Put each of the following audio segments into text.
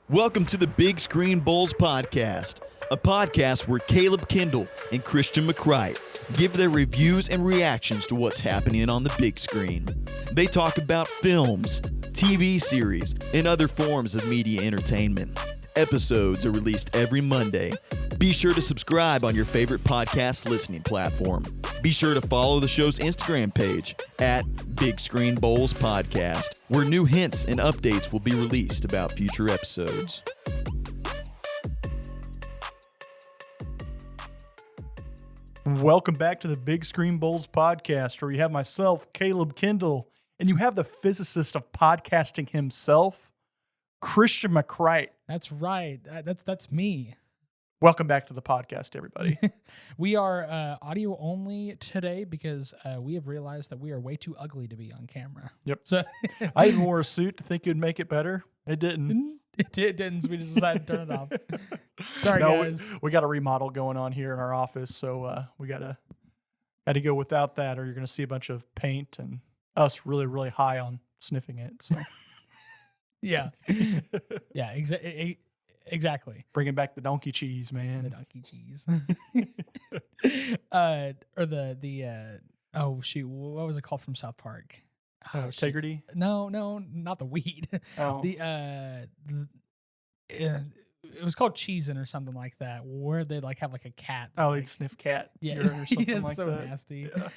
Welcome to the Big Screen Bols podcast, a podcast where Caleb Kindle and Christian McCrite give their reviews and reactions to what's happening on the big screen. They talk about films, TV series, and other forms of media entertainment. Episodes are released every Monday. Be sure to subscribe on your favorite podcast listening platform. Be sure to follow the show's Instagram page at Big Screen Bols Podcast, where new hints and updates will be released about future episodes. Welcome back to the Big Screen Bols Podcast, where you have myself, Caleb Kindle, and you have the physicist of podcasting himself, Christian McCrite. That's right. That's me. Welcome back to the podcast, everybody. We are audio only today because we have realized that we are way too ugly to be on camera. Yep. So I even wore a suit to think it would make it better. It didn't. It didn't. So we just decided to turn it off. Sorry, No, guys. we got a remodel going on here in our office, so we had to go without that, or you're going to see a bunch of paint and us really, really high on sniffing it. So Yeah. Yeah. Exactly. bringing back the donkey cheese, man. The donkey cheese. Or the oh shoot, what was it called from South Park? Oh, shoot. Integrity. No, not the weed. Oh. It was called cheesin' or something like that, where they like have like a cat. Oh, like, they'd sniff cat yeah, urine or something it's like so that. nasty. Yeah.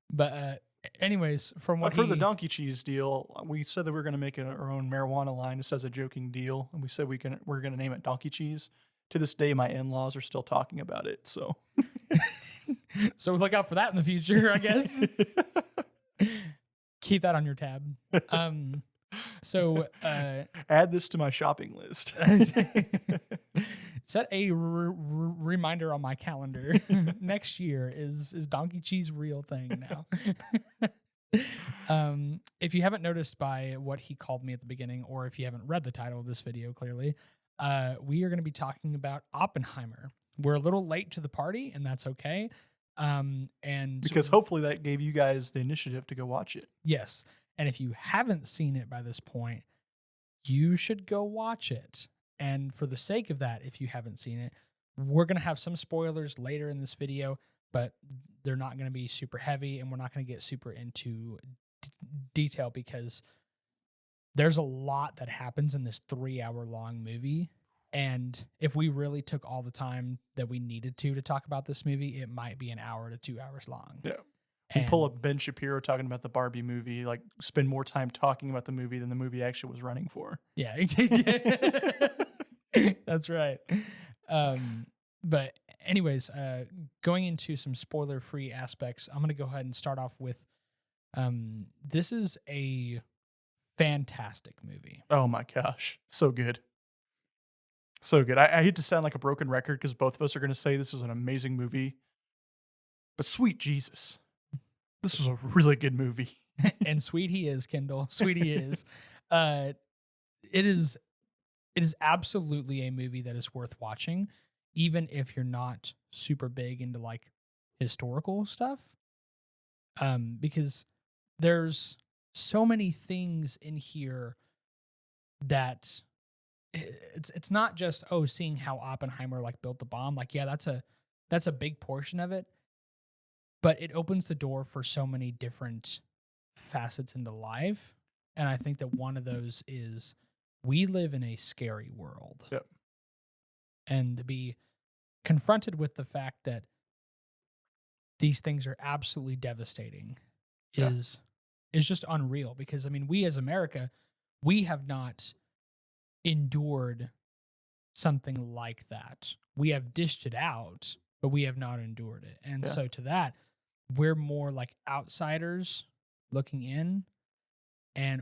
But anyways, from what But for the donkey cheese deal, we said that we were going to make our own marijuana line just as a joking deal, and we said we're going to name it Donkey Cheese. To this day, my in-laws are still talking about it. So, so look out for that in the future, I guess. Keep that on your tab. So add this to my shopping list. set a reminder on my calendar. Next year is donkey cheese real thing now. If you haven't noticed by what he called me at the beginning, or if you haven't read the title of this video clearly, we are going to be talking about Oppenheimer. We're a little late to the party, and that's okay. And Because hopefully that gave you guys the initiative to go watch it. yes, and if you haven't seen it by this point, you should go watch it. And for the sake of that, if you haven't seen it, we're going to have some spoilers later in this video, but they're not going to be super heavy, and we're not going to get super into detail because there's a lot that happens in this 3-hour-long movie. And if we really took all the time that we needed to talk about this movie, it might be an hour to 2 hours long. Yeah. We pull up Ben Shapiro talking about the Barbie movie, like spend more time talking about the movie than the movie actually was running for. Yeah. That's right. But anyways, going into some spoiler-free aspects, I'm going to go ahead and start off with this is a fantastic movie. Oh my gosh. So good. So good. I hate to sound like a broken record because both of us are going to say this is an amazing movie. But sweet Jesus, this was a really good movie. And sweet he is, Kindle. Sweet he is. It is absolutely a movie that is worth watching, even if you're not super big into like historical stuff. Because there's so many things in here that it's not just seeing how Oppenheimer like built the bomb. Like, yeah, that's a big portion of it, but it opens the door for so many different facets into life. And I think that one of those is we live in a scary world. Yep. And to be confronted with the fact that these things are absolutely devastating is just unreal. Because, I mean, we as America, we have not endured something like that. We have dished it out, but we have not endured it. And so to that, we're more like outsiders looking in,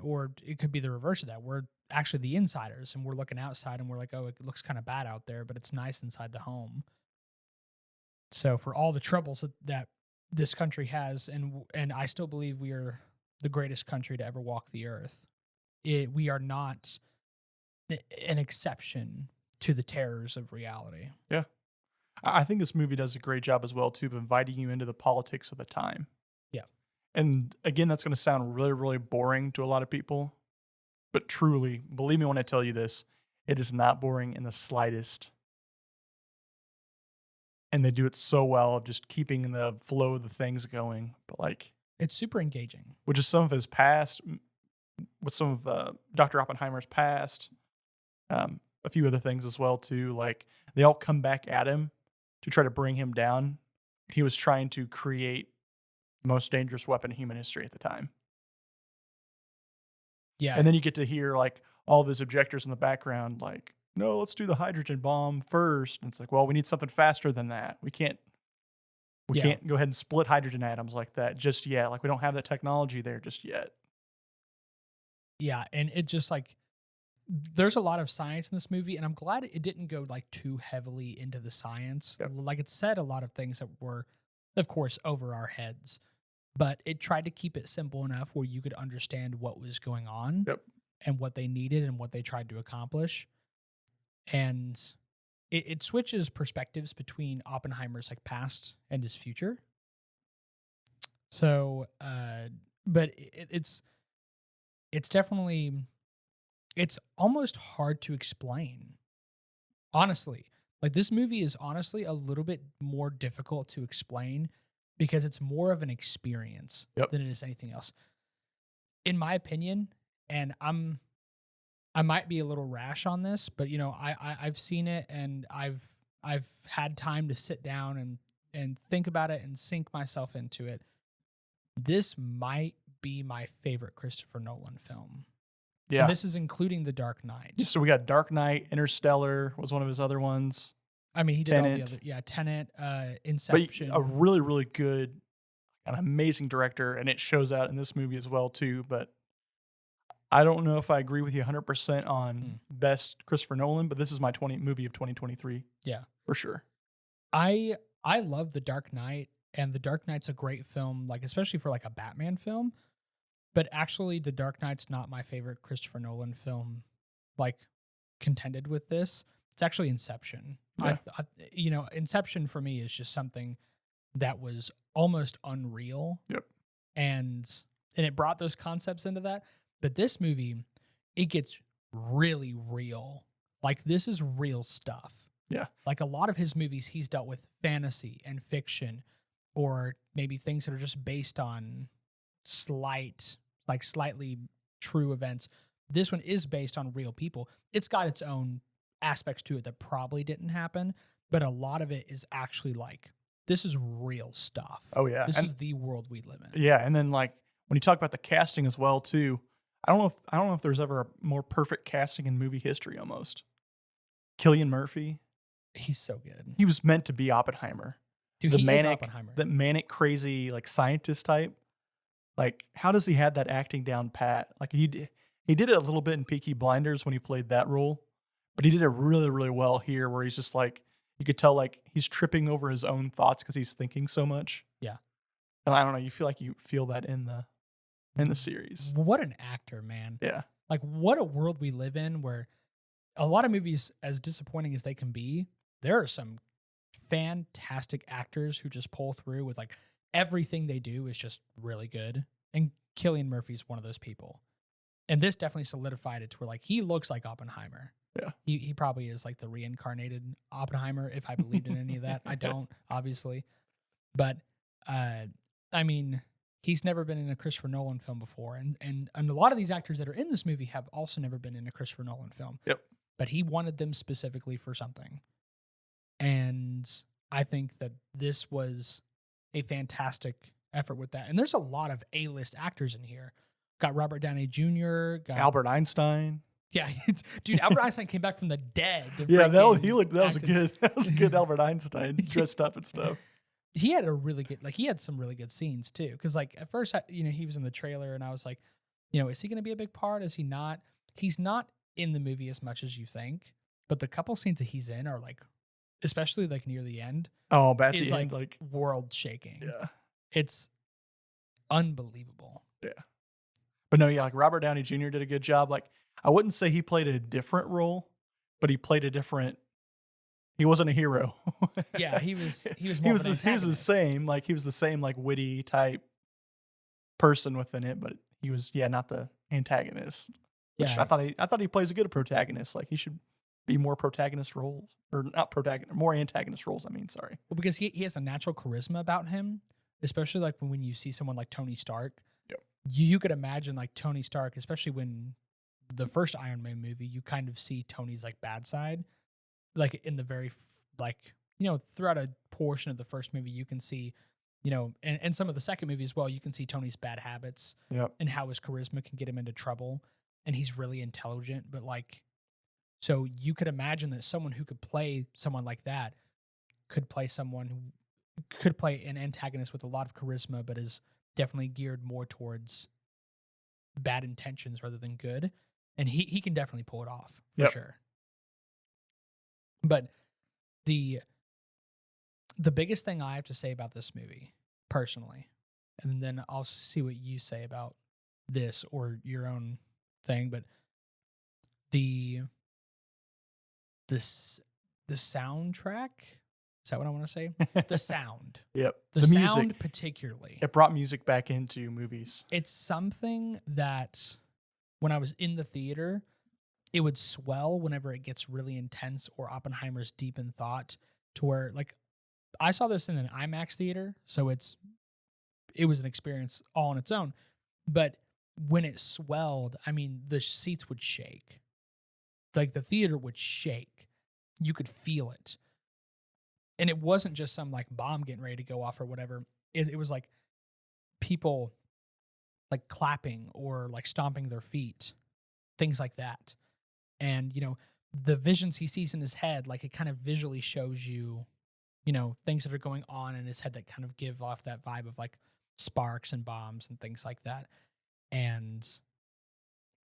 or it could be the reverse of that. We're actually the insiders, and we're looking outside, and we're like, oh, it looks kind of bad out there, but it's nice inside the home. So for all the troubles that this country has, and I still believe we are the greatest country to ever walk the earth, we are not an exception to the terrors of reality. Yeah. I think this movie does a great job as well, too, of inviting you into the politics of the time. Yeah. And again, that's going to sound really, really boring to a lot of people. But truly, believe me when I tell you this, It is not boring in the slightest. And they do it so well of just keeping the flow of the things going. But like, It's super engaging. with just some of his past, with some of Dr. Oppenheimer's past, a few other things as well too. Like they all come back at him to try to bring him down. He was trying to create the most dangerous weapon in human history at the time. Yeah. And then you get to hear like all of his objectors in the background, like, no, let's do the hydrogen bomb first. And it's like, well, we need something faster than that. We can't go ahead and split hydrogen atoms like that just yet. Like we don't have that technology there just yet. Yeah, and it just like there's a lot of science in this movie, and I'm glad it didn't go like too heavily into the science. Yep. Like it said a lot of things that were, of course, over our heads, but it tried to keep it simple enough where you could understand what was going on Yep. and what they needed and what they tried to accomplish. And it switches perspectives between Oppenheimer's like past and his future. So, but it's definitely, it's almost hard to explain. Honestly, like this movie is honestly a little bit more difficult to explain because it's more of an experience Yep. than it is anything else. In my opinion, and I might be a little rash on this, but you know, I've seen it and I've had time to sit down and think about it and sink myself into it. This might be my favorite Christopher Nolan film. Yeah. And this is including The Dark Knight. Yeah, so we got Dark Knight, Interstellar was one of his other ones. I mean, he did all the Tenet. other, yeah, Tenet, But Inception. a really, really good, an amazing director, and it shows out in this movie as well too. But I don't know if I agree with you 100% on best Christopher Nolan, but this is my movie of 2023. Yeah. For sure. I love The Dark Knight, and The Dark Knight's a great film, like especially for like a Batman film. But actually, The Dark Knight's not my favorite Christopher Nolan film, like contended with this. It's actually Inception. Yeah. You know, Inception for me is just something that was almost unreal. Yep. And it brought those concepts into that. But this movie, it gets really real. Like this is real stuff. Yeah. Like a lot of his movies, he's dealt with fantasy and fiction, or maybe things that are just based on slightly true events. This one is based on real people. It's got its own aspects to it that probably didn't happen, but a lot of it is actually like, this is real stuff. Oh yeah. This And- is the world we live in. Yeah, and then like when you talk about the casting as well too, I don't know if there's ever a more perfect casting in movie history almost. Cillian Murphy, He's so good. he was meant to be Oppenheimer. Dude, the he is manic, Oppenheimer. that manic, crazy like scientist type. Like, how does he have that acting down pat? Like he did it a little bit in Peaky Blinders when he played that role, but he did it really, really well here, where he's just like, you could tell like he's tripping over his own thoughts because he's thinking so much. Yeah. And I don't know, you feel that in the series. What an actor, man. Yeah. Like, what a world we live in where a lot of movies, as disappointing as they can be, there are some fantastic actors who just pull through with like everything they do is just really good. And Cillian Murphy's one of those people. And this definitely solidified it to where like he looks like Oppenheimer. Yeah. He probably is like the reincarnated Oppenheimer, if I believed in any of that. I don't, obviously. But I mean, he's never been in a Christopher Nolan film before. And a lot of these actors that are in this movie have also never been in a Christopher Nolan film. Yep. But he wanted them specifically for something. And I think that this was a fantastic effort with that. And there's a lot of A-list actors in here. Got Robert Downey Jr., got Albert Einstein. Yeah, dude, Albert Einstein came back from the dead. to Yeah, that freaking was act a good Albert Einstein dressed up and stuff. He had a really good, like, he had some really good scenes too. Because, like, at first, he was in the trailer, and I was like, is he going to be a big part? Is he not? He's not in the movie as much as you think, but the couple scenes that he's in are like, especially like near the end, Oh, but at is the like, end, like world shaking. yeah. It's unbelievable. Yeah. But no, yeah, like Robert Downey Jr. did a good job. Like, I wouldn't say he played a different role, but he played a different. He wasn't a hero. Yeah, he was. He was he more was of an he was the antagonist. same. Like he was the same like witty type person within it, but he was not the antagonist. Which Yeah. I thought he plays a good protagonist. Like he should be more protagonist roles, or not protagonist, more antagonist roles. I mean, sorry. Well, because he has a natural charisma about him, especially like when you see someone like Tony Stark. Yep. You could imagine like Tony Stark, especially when the first Iron Man movie, you kind of see Tony's like bad side, like in the very throughout a portion of the first movie, you can see, and some of the second movie as well, you can see Tony's bad habits Yep. and how his charisma can get him into trouble, and he's really intelligent, but like, so you could imagine that someone who could play someone like that could play someone who could play an antagonist with a lot of charisma, but is definitely geared more towards bad intentions rather than good. And he can definitely pull it off for Yep. sure. But the biggest thing I have to say about this movie personally, and then I'll see what you say about this or your own thing, but the soundtrack, is that what I want to say? The sound. Yep. The sound music. particularly. It brought music back into movies. It's something that when I was in the theater, it would swell whenever it gets really intense or Oppenheimer's deep in thought, to where like I saw this in an IMAX theater, so it was an experience all on its own. But when it swelled, I mean, the seats would shake. Like the theater would shake. You could feel it. And it wasn't just some like bomb getting ready to go off or whatever. It was like people like clapping or like stomping their feet, things like that. And, the visions he sees in his head, like it kind of visually shows you, things that are going on in his head that kind of give off that vibe of like sparks and bombs and things like that. And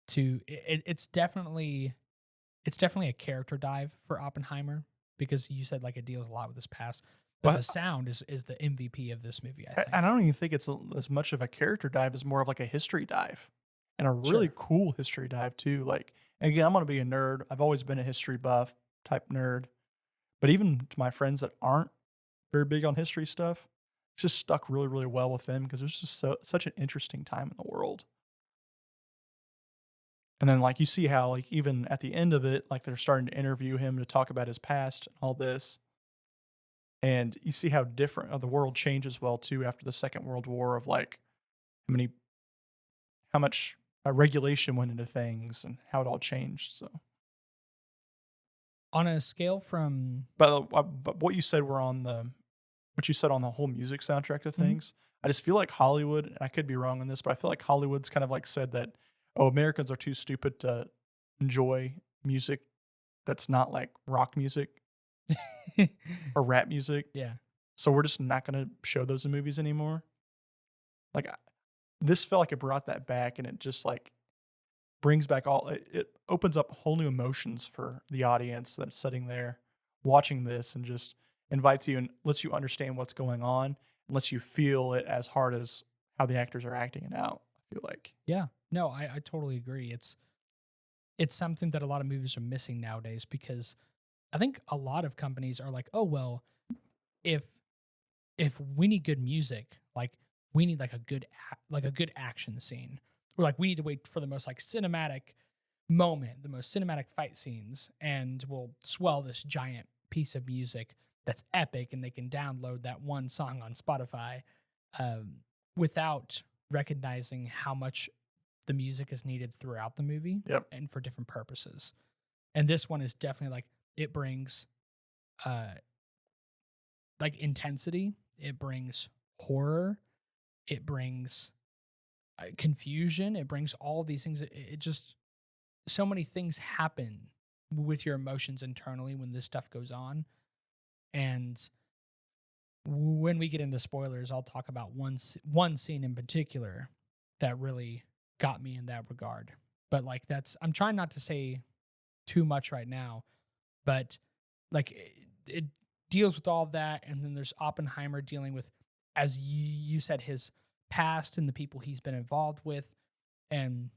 it's definitely a character dive for Oppenheimer, because you said like it deals a lot with his past, but the sound is the MVP of this movie, I think. I don't even think it's as much of a character dive as more of like a history dive, and a really cool history dive too. Like, again, I'm going to be a nerd. I've always been a history buff type nerd, but even to my friends that aren't very big on history stuff, it's just stuck really, really well with them because it was just such an interesting time in the world. And then like you see how like even at the end of it, like they're starting to interview him to talk about his past and all this. And you see how different the world changes well too after the Second World War, of like how much regulation went into things and how it all changed. So on a scale from, but what you said on the whole music soundtrack of things, I just feel like Hollywood, and I could be wrong on this, but I feel like Hollywood's kind of like said that, Americans are too stupid to enjoy music that's not like rock music or rap music. Yeah. So we're just not going to show those in movies anymore. Like, this felt like it brought that back, and it just like brings back it opens up whole new emotions for the audience that's sitting there watching this, and just invites you and lets you understand what's going on, and lets you feel it as hard as how the actors are acting it out, I feel like. Yeah. No, I totally agree. It's something that a lot of movies are missing nowadays, because I think a lot of companies are like, oh, well, if we need good music, like we need like a good action scene, or like we need to wait for the most like cinematic moment, the most cinematic fight scenes, and we'll swell this giant piece of music that's epic, and they can download that one song on Spotify, without recognizing how much the music is needed throughout the movie. Yep. And for different purposes. And this one is definitely like, it brings like intensity, it brings horror, it brings confusion, it brings all these things. It just, so many things happen with your emotions internally when this stuff goes on. And when we get into spoilers, I'll talk about one scene in particular that really got me in that regard. But like I'm trying not to say too much right now, but like it deals with all of that. And then there's Oppenheimer dealing with, as you said, his past and the people he's been involved with, and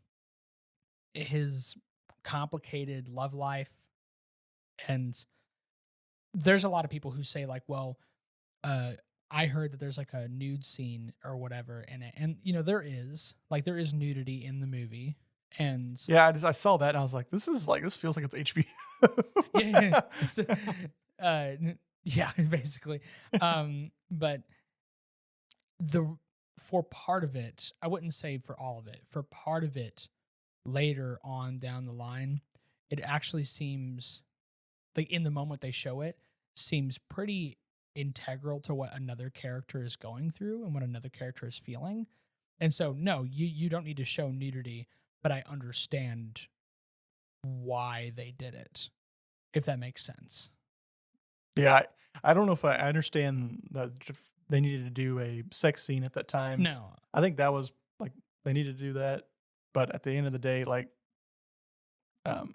his complicated love life. And there's a lot of people who say like, well, I heard that there's like a nude scene or whatever in it. And, there is nudity in the movie. And Yeah, I saw that and I was like, this feels like it's HBO. yeah, yeah, basically. But for part of it, I wouldn't say for all of it. For part of it, later on down the line, it actually seems like in the moment they show it, seems pretty integral to what another character is going through and what another character is feeling. And so, no, you don't need to show nudity, but I understand why they did it, if that makes sense. Yeah, I don't know if I understand that they needed to do a sex scene at that time. No, I think that was like they needed to do that, but at the end of the day, like, um,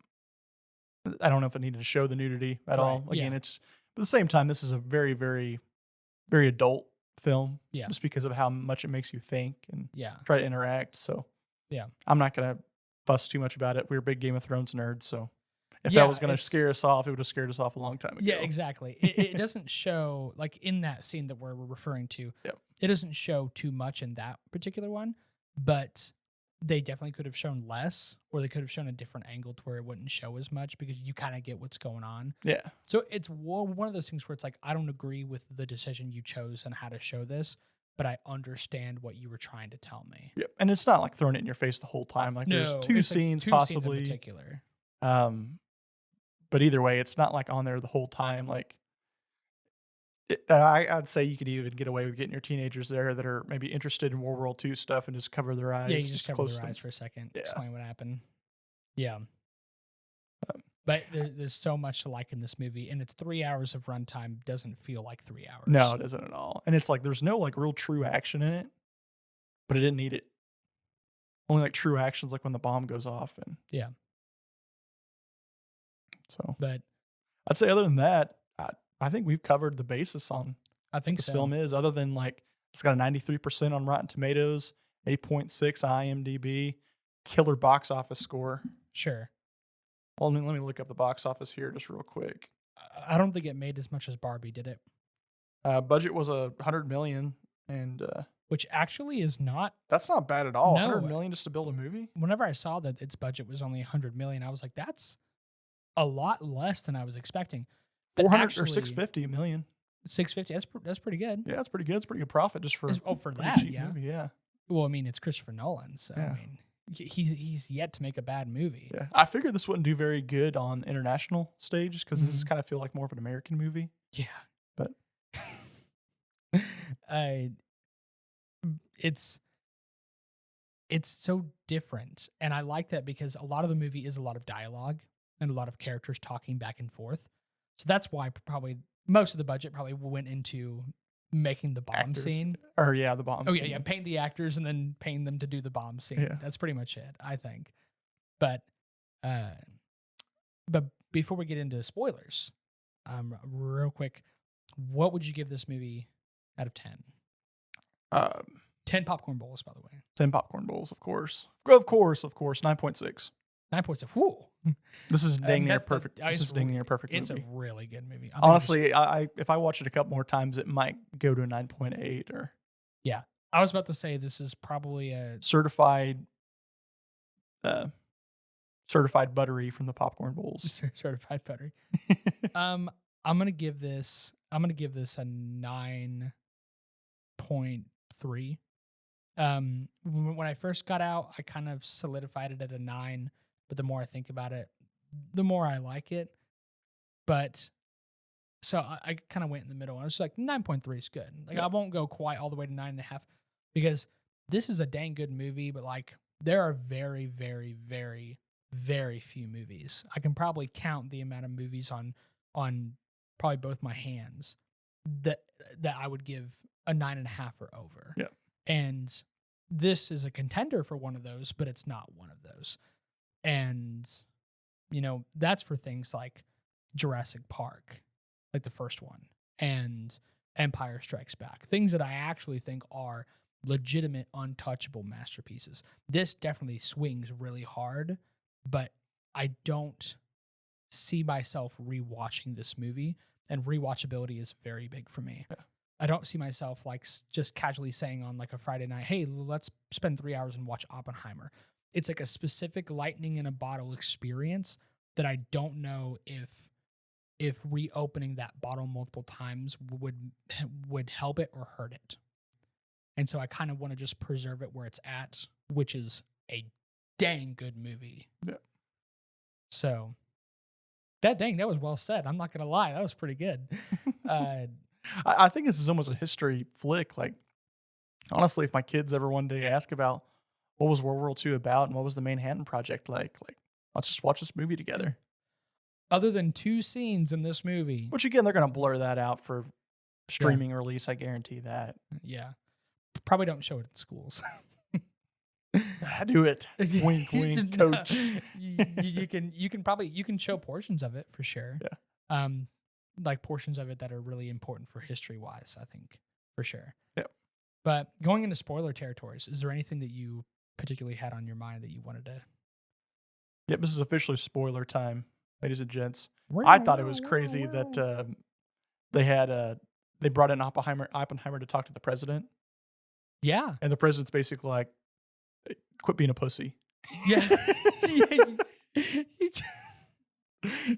I don't know if it needed to show the nudity at all. Right, Again, yeah. it's but at the same time, this is a very, very, very adult film. Yeah. Just because of how much it makes you think and Yeah. try to interact. So Yeah. I'm not gonna fuss too much about it. We're big Game of Thrones nerds, so if Yeah, that was gonna it's- scare us off, it would have scared us off a long time ago. Yeah, exactly. It doesn't show, like in that scene that we're referring to, Yep. it doesn't show too much in that particular one, but they definitely could have shown less, or they could have shown a different angle to where it wouldn't show as much because you kind of get what's going on. Yeah. So it's one of those things where it's like, I don't agree with the decision you chose and how to show this, but I understand what you were trying to tell me. Yep. And it's not like throwing it in your face the whole time. Like there's two it's like scenes two possibly. scenes in particular. But either way, it's not like on there the whole time. Like I'd say you could even get away with getting your teenagers there that are maybe interested in World War II stuff and just cover their eyes. Yeah, you just cover close their them. eyes for a second. Yeah. Explain what happened. Yeah. But there's so much to like in this movie, and it's 3 hours of runtime. Doesn't feel like 3 hours. No, it doesn't at all. And it's like there's no like real true action in it, but it didn't need it. Only like true actions like when the bomb goes off and Yeah. So But I'd say other than that, I think we've covered the basis on I think this so. film is, other than like it's got a 93% on Rotten Tomatoes, 8.6 on IMDb, killer box office score. Sure. Well, let me look up the box office here just real quick. I don't think it made as much as Barbie did it, Budget was $100 million, and which actually is not. that's not bad at all. No. $100 million just to build a movie. Whenever I saw that its budget was only $100 million, I was like, that's a lot less than I was expecting. But 400 or actually, 650 million. 650. That's pretty good. Yeah, that's pretty good. It's pretty good profit just for For pretty that, cheap yeah. movie. Yeah, Well, I mean, it's Christopher Nolan, so Yeah. I mean, he's yet to make a bad movie. yeah. I figured this wouldn't do very good on international stages because this Mhm. kind of feel like more of an American movie. Yeah. But it's so different, and I like that because a lot of the movie is a lot of dialogue and a lot of characters talking back and forth. So that's why probably most of the budget probably went into making the bomb actors- scene. or yeah, the bomb. Oh scene. yeah, paying the actors and then paying them to do the bomb scene. Yeah. That's pretty much it, I think. But before we get into spoilers, real quick, what would you give this movie out of 10? 10 popcorn bowls, by the way. 10 popcorn bowls, of course. Of course. 9.6. 9.6. Whoo. This is dang near That's the- perfect. This is dang near perfect It's movie. a really good movie. I think it's- Honestly, I if I watch it a couple more times, it might go to a 9.8 or I was about to say this is probably a certified buttery from the popcorn bowls. certified buttery. I'm gonna give this a 9.3. When I first got out, I kind of solidified it at a 9, but the more I think about it, the more I like it. But so I kind of went in the middle. I was like 9.3 is good. Like I won't go quite all the way to 9.5 because this is a dang good movie, but like there are very, very, very, very few movies. I can probably count the amount of movies on probably both my hands that I would give a 9.5 or over. Yeah. And this is a contender for one of those, but it's not one of those. And, that's for things like Jurassic Park, like the first one, and Empire Strikes Back. Things that I actually think are legitimate, untouchable masterpieces. This definitely swings really hard, but I don't see myself rewatching this movie, and rewatchability is very big for me. Yeah. I don't see myself like just casually saying on like a Friday night, hey, let's spend 3 hours and watch Oppenheimer. it's like a specific lightning in a bottle experience that I don't know if reopening that bottle multiple times would help it or hurt it. And so I kind of want to just preserve it where it's at, which is a dang good movie. Yeah. So that was well said. I'm not going to lie. That was pretty good. I think this is almost a history flick. Like, honestly, if my kids ever one day ask about what was World War II about and what was the Manhattan Project like let's just watch this movie together. Other than 2 scenes in this movie. Which, again, they're going to blur that out for streaming release. I guarantee that. Yeah. Probably don't show it in schools. Do it. Wink, wink, coach. You can show portions of it for sure. Yeah. Like portions of it that are really important for history wise, I think, for sure. Yeah. But going into spoiler territories, is there anything that you particularly had on your mind that you wanted to? Yep, this is officially spoiler time, ladies and gents. I thought it was crazy that they brought in Oppenheimer to talk to the president. Yeah. And the president's basically like, quit being a pussy. Yeah.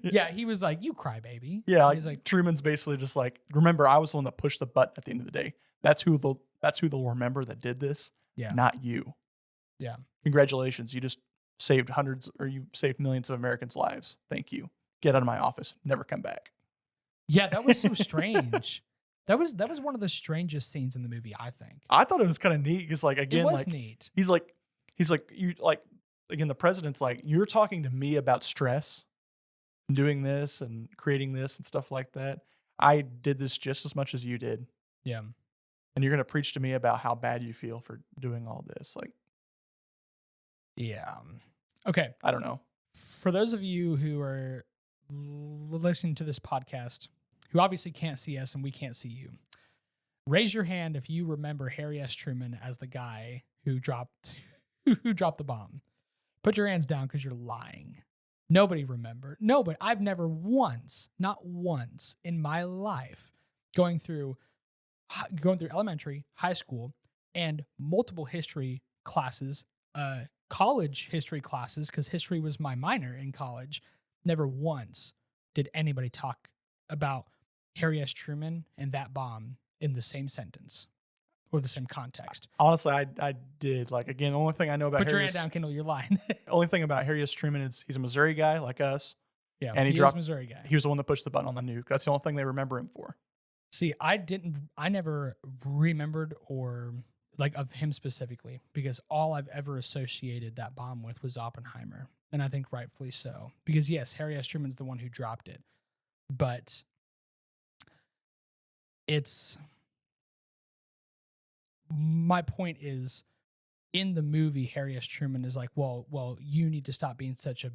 Yeah, he was like, "You cry, baby." Yeah, he's like, Truman's basically just like, remember, I was the one that pushed the button at the end of the day. That's who they'll remember that did this. Yeah. Not you. Yeah. Congratulations, you just saved you saved millions of Americans' lives. Thank you. Get out of my office. Never come back. Yeah, that was so strange. That was one of the strangest scenes in the movie, I think. I thought it was kind of neat because, like, again, it was neat. He's like, you like, again, the president's like, you're talking to me about stress, doing this and creating this and stuff like that. I did this just as much as you did. Yeah. And you're going to preach to me about how bad you feel for doing all this. Like, yeah. Okay. I don't know. For those of you who are listening to this podcast, who obviously can't see us and we can't see you, raise your hand if you remember Harry S. Truman as the guy who dropped the bomb. Put your hands down because you're lying. Nobody remembered. Nobody. I've never once, not once in my life, going through elementary, high school, and multiple history classes, college history classes, because history was my minor in college. Never once did anybody talk about Harry S. Truman and that bomb in the same sentence or the same context. Honestly, I did. Like, again, the only thing I know about Put your hand down, Kindle, you're lying. The only thing about Harry S. Truman is he's a Missouri guy like us. Yeah, and he is a Missouri guy. He was the one that pushed the button on the nuke. That's the only thing they remember him for. See, I never remembered or like of him specifically because all I've ever associated that bomb with was Oppenheimer. And I think rightfully so. Because yes, Harry S. Truman's the one who dropped it. But my point is, in the movie, Harry S. Truman is like, well, you need to stop being such a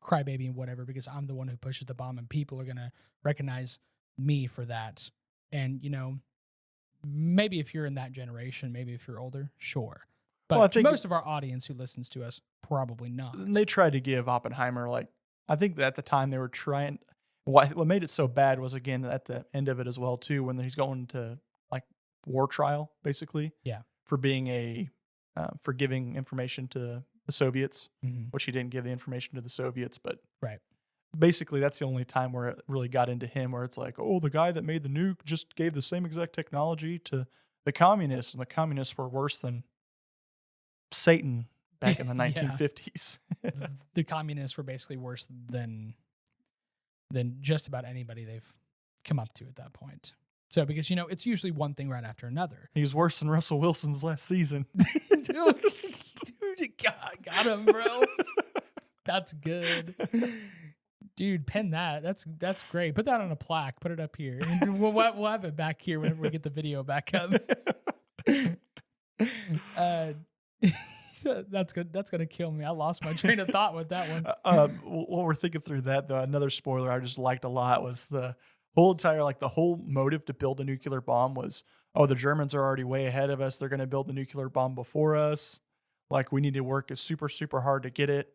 crybaby and whatever because I'm the one who pushes the bomb and people are going to recognize me for that. And, maybe if you're in that generation, maybe if you're older, sure. But I think most of our audience who listens to us, probably not. They tried to give Oppenheimer, like, I think that at the time they were trying, what made it so bad was, again, at the end of it as well, too, when he's going to, like, war trial, basically. Yeah. For being for giving information to the Soviets, which he didn't give the information to the Soviets, but right. Basically, that's the only time where it really got into him, where it's like, oh, the guy that made the nuke just gave the same exact technology to the communists, and the communists were worse than Satan back in the 1950s. The communists were basically worse than just about anybody they've come up to at that point. So, because, it's usually one thing right after another. He was worse than Russell Wilson's last season. Dude, got him, bro. That's good. Dude, pen that. That's great. Put that on a plaque. Put it up here. And we'll have it back here whenever we get the video back up. That's good. That's gonna kill me. I lost my train of thought with that one. While we're thinking through that, though, another spoiler I just liked a lot was the whole motive to build a nuclear bomb was, oh, the Germans are already way ahead of us. They're going to build the nuclear bomb before us. Like, we need to work super, super hard to get it.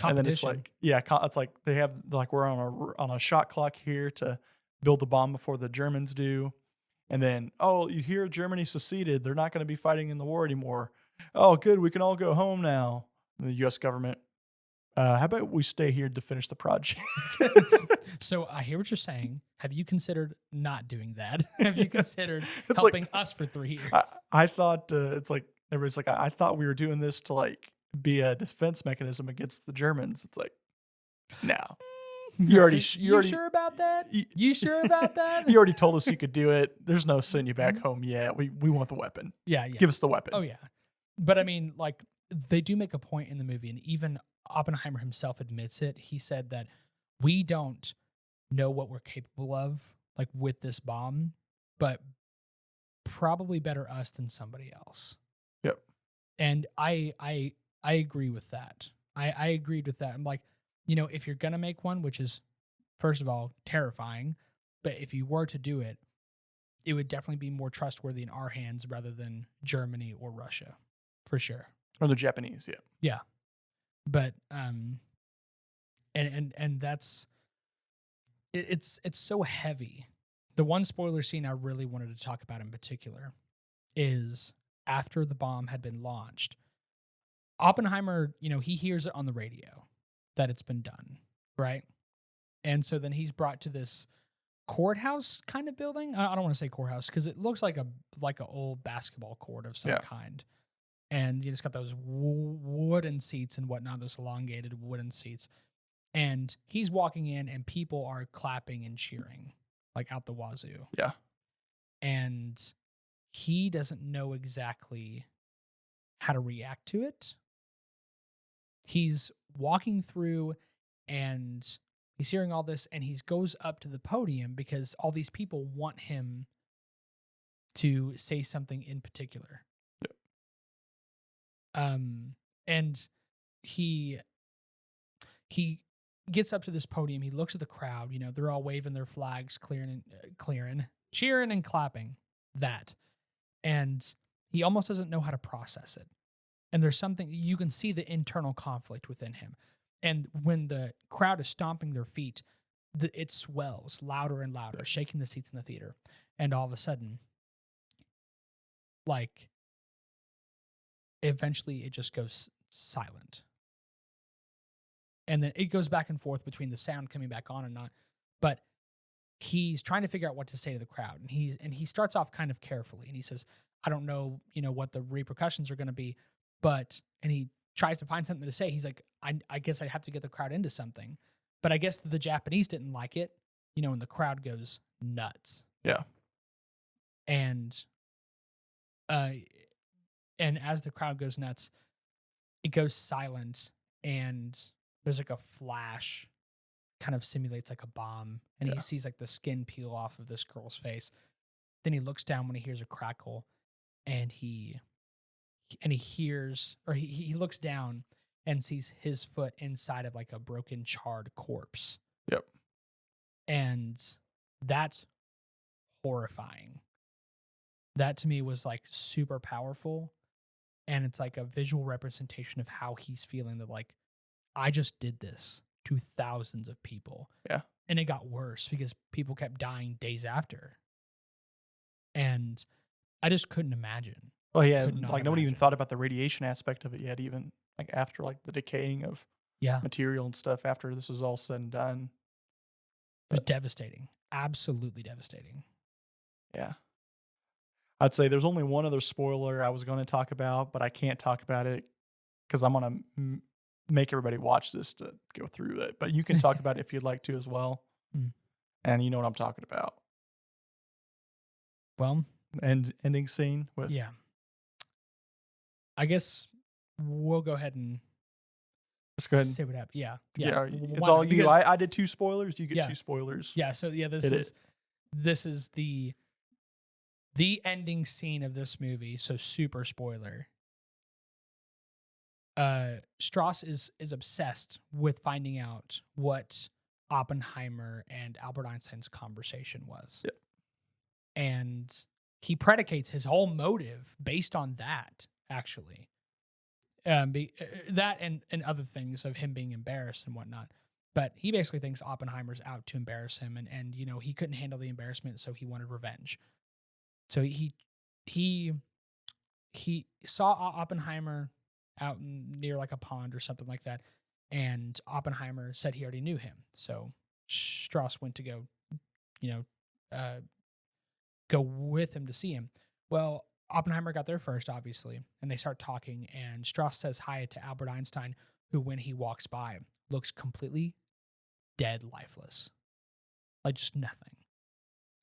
And then it's like, it's like they have, like, we're on a shot clock here to build the bomb before the Germans do. And then, oh, you hear Germany seceded. They're not going to be fighting in the war anymore. Oh, good. We can all go home now. the U.S. government, how about we stay here to finish the project? So I hear what you're saying. Have you considered not doing that? Have you considered It's helping us for 3 years? I thought it's like everybody's like I thought we were doing this to like be a defense mechanism against the Germans. It's like no, you already sure about that? You sure about that? you already told us you could do it. There's no sending you back home yet. We want the weapon. Yeah. Give us the weapon. Oh yeah. But I mean, like they do make a point in the movie, and even Oppenheimer himself admits it. He said that we don't know what we're capable of, like with this bomb, but probably better us than somebody else. Yep. And I agree with that. I agreed with that. I'm like, if you're gonna make one, which is first of all terrifying, but if you were to do it, it would definitely be more trustworthy in our hands rather than Germany or Russia, for sure. Or the Japanese, yeah. Yeah. But and that's it's so heavy. The one spoiler scene I really wanted to talk about in particular is after the bomb had been launched. Oppenheimer, he hears it on the radio that it's been done, right? And so then he's brought to this courthouse kind of building. I don't want to say courthouse because it looks like a old basketball court of some kind. And it's got those wooden seats and whatnot, those elongated wooden seats. And he's walking in and people are clapping and cheering, like out the wazoo. Yeah. And he doesn't know exactly how to react to it. He's walking through and he's hearing all this and he goes up to the podium because all these people want him to say something in particular. And he gets up to this podium. He looks at the crowd. They're all waving their flags, cheering and clapping. That, and he almost doesn't know how to process it. And there's something you can see the internal conflict within him. And when the crowd is stomping their feet, it swells louder and louder, shaking the seats in the theater. And all of a sudden, like, eventually it just goes silent. And then it goes back and forth between the sound coming back on and not. But he's trying to figure out what to say to the crowd. And he starts off kind of carefully. And he says, I don't know, what the repercussions are going to be. And he tries to find something to say. He's like, I guess I have to get the crowd into something. But I guess the Japanese didn't like it, and the crowd goes nuts. Yeah. And as the crowd goes nuts, it goes silent and there's like a flash, kind of simulates like a bomb. And he sees like the skin peel off of this girl's face. Then he looks down when he hears a crackle and he hears, or he looks down and sees his foot inside of like a broken, charred corpse. Yep. And that's horrifying. That to me was like super powerful. And it's like a visual representation of how he's feeling, that like, I just did this to thousands of people. Yeah. And it got worse because people kept dying days after. And I just couldn't imagine. Well, yeah, like nobody even thought about the radiation aspect of it yet, even like after like the decaying of material and stuff after this was all said and done. It was devastating. Absolutely devastating. Yeah. I'd say there's only one other spoiler I was going to talk about, but I can't talk about it because I'm going to make everybody watch this to go through it. But you can talk about it if you'd like to as well. And you know what I'm talking about. Well, ending scene with I guess we'll go ahead and let's go ahead say what happened. Yeah. It's all you. I did 2 spoilers. You get 2 spoilers. Yeah. So this is the ending scene of this movie. So super spoiler. Strauss is obsessed with finding out what Oppenheimer and Albert Einstein's conversation was. Yep. And he predicates his whole motive based on that, actually. That and other things of him being embarrassed and whatnot. But he basically thinks Oppenheimer's out to embarrass him, and he couldn't handle the embarrassment, so he wanted revenge. So he saw Oppenheimer near like a pond or something like that. And Oppenheimer said he already knew him. So Strauss went to go, go with him to see him. Well, Oppenheimer got there first, obviously, and they start talking. And Strauss says hi to Albert Einstein, who, when he walks by, looks completely dead, lifeless, like just nothing.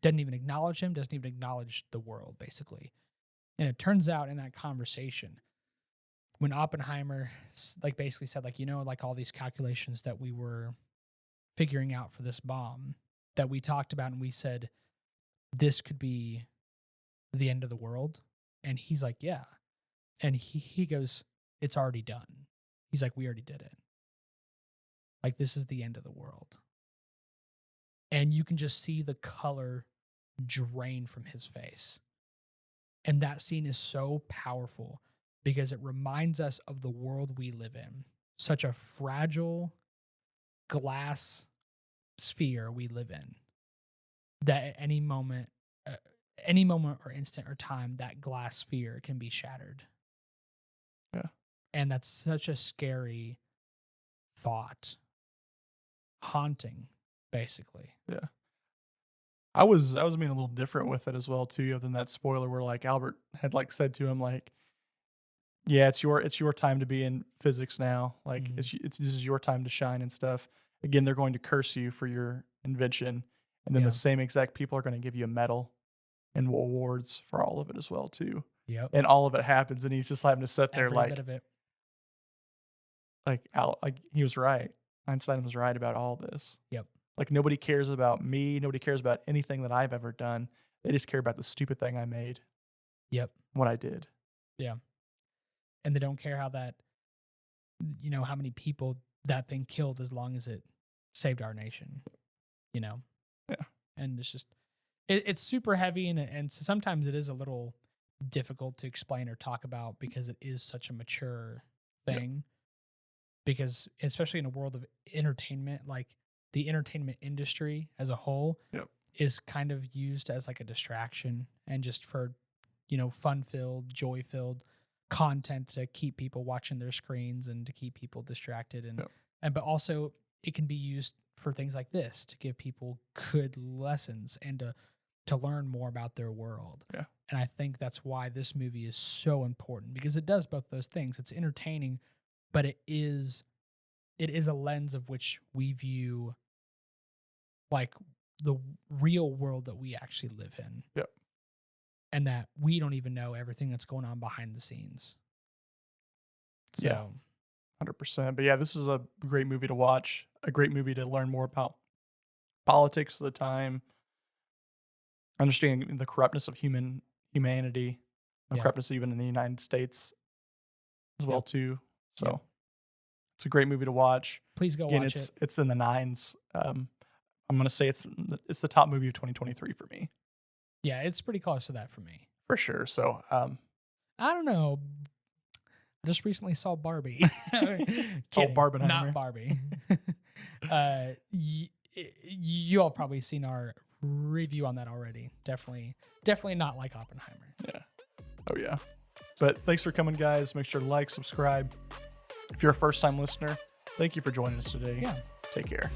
Doesn't even acknowledge him, doesn't even acknowledge the world, basically. And it turns out in that conversation, when Oppenheimer basically said, all these calculations that we were figuring out for this bomb that we talked about, and we said, this could be the end of the world. And he's like, yeah. And he goes, it's already done. He's like, we already did it. Like, this is the end of the world. And you can just see the color drain from his face. And that scene is so powerful because it reminds us of the world we live in. Such a fragile glass sphere we live in, that at any moment or instant or time, that glass sphere can be shattered. Yeah. And that's such a scary thought. Haunting, basically. Yeah. I was being a little different with it as well too, other than that spoiler where like Albert had like said to him like, yeah, it's your time to be in physics now. Like this is your time to shine and stuff. Again, they're going to curse you for your invention, and then the same exact people are going to give you a medal and awards for all of it as well too. Yep. And all of it happens, and he's just having to sit there Every like, bit of it. like he was right. Einstein was right about all this. Yep. Like nobody cares about me. Nobody cares about anything that I've ever done. They just care about the stupid thing I made. Yep. What I did. Yeah. And they don't care how how many people that thing killed as long as it saved our nation, Yeah. And it's just, it's super heavy and sometimes it is a little difficult to explain or talk about because it is such a mature thing. Yep. Because especially in a world of entertainment, like the entertainment industry as a whole is kind of used as like a distraction and just for, fun-filled, joy-filled content to keep people watching their screens and to keep people distracted. But also it can be used for things like this to give people good lessons and to learn more about their world. Yeah. And I think that's why this movie is so important because it does both those things. It's entertaining, but it is a lens of which we view like the real world that we actually live in. Yep. And that we don't even know everything that's going on behind the scenes. So, yeah, 100%. But yeah, this is a great movie to watch, a great movie to learn more about politics of the time, understanding the corruptness of humanity, the corruptness even in the United States as well too. So it's a great movie to watch. Please go watch it. It's in the 9s. I'm going to say it's the top movie of 2023 for me. Yeah, it's pretty close to that for me. For sure. So, I don't know. I just recently saw Barbie. Kidding, Barbenheimer. not Barbie. You all probably seen our review on that already. Definitely not like Oppenheimer. Yeah. Oh yeah. But thanks for coming, guys. Make sure to like, subscribe. If you're a first-time listener, thank you for joining us today. Yeah. Take care.